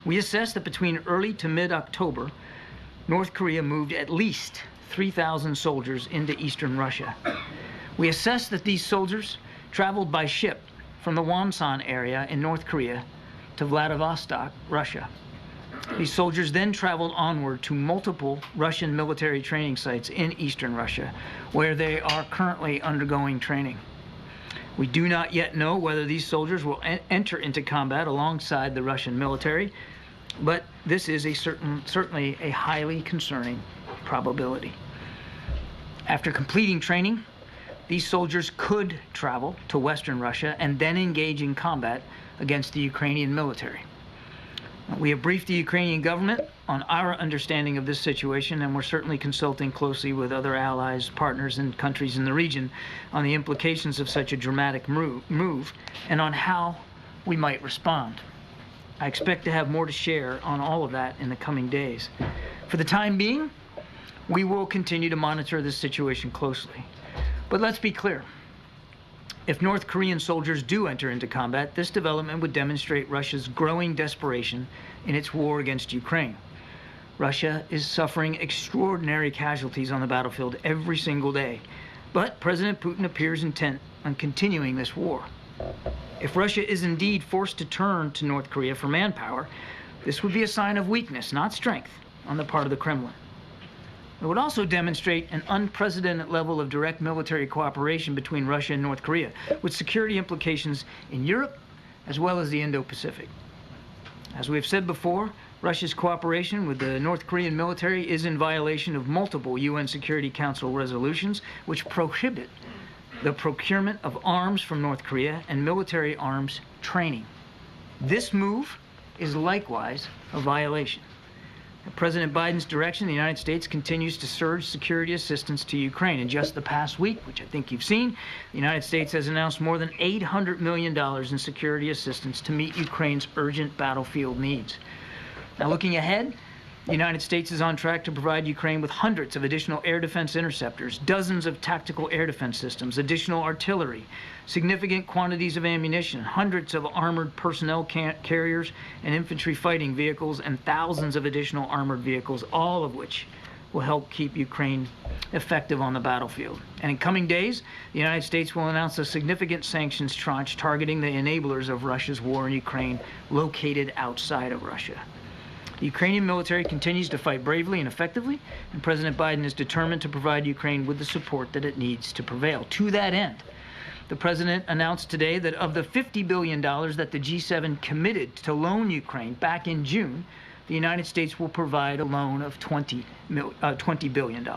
We assess that between early to mid-October, North Korea moved at least 3,000 soldiers into eastern Russia. We assess that these soldiers traveled by ship from the Wonsan area in North Korea to Vladivostok, Russia. These soldiers then traveled onward to multiple Russian military training sites in eastern Russia, where they are currently undergoing training. We do not yet know whether these soldiers will enter into combat alongside the Russian military, but this is certainly a highly concerning probability. After completing training, these soldiers could travel to western Russia and then engage in combat against the Ukrainian military. We have briefed the Ukrainian government on our understanding of this situation, and we're certainly consulting closely with other allies, partners, and countries in the region on the implications of such a dramatic move and on how we might respond. I expect to have more to share on all of that in the coming days. For the time being, we will continue to monitor this situation closely. But let's be clear. If North Korean soldiers do enter into combat, this development would demonstrate Russia's growing desperation in its war against Ukraine. Russia is suffering extraordinary casualties on the battlefield every single day, but President Putin appears intent on continuing this war. If Russia is indeed forced to turn to North Korea for manpower, this would be a sign of weakness, not strength, on the part of the Kremlin. It would also demonstrate an unprecedented level of direct military cooperation between Russia and North Korea, with security implications in Europe as well as the Indo-Pacific. As we have said before, Russia's cooperation with the North Korean military is in violation of multiple UN Security Council resolutions which prohibit the procurement of arms from North Korea and military arms training. This move is likewise a violation. At President Biden's direction, the United States continues to surge security assistance to Ukraine. In just the past week, which I think you've seen, the United States has announced more than $800 million in security assistance to meet Ukraine's urgent battlefield needs. Now, looking ahead, the United States is on track to provide Ukraine with hundreds of additional air defense interceptors, dozens of tactical air defense systems, additional artillery, significant quantities of ammunition, hundreds of armored personnel carriers and infantry fighting vehicles, and thousands of additional armored vehicles, all of which will help keep Ukraine effective on the battlefield. And in coming days, the United States will announce a significant sanctions tranche targeting the enablers of Russia's war in Ukraine located outside of Russia. The Ukrainian military continues to fight bravely and effectively, and President Biden is determined to provide Ukraine with the support that it needs to prevail. To that end, the president announced today that of the $50 billion that the G7 committed to loan Ukraine back in June, the United States will provide a loan of $20 billion.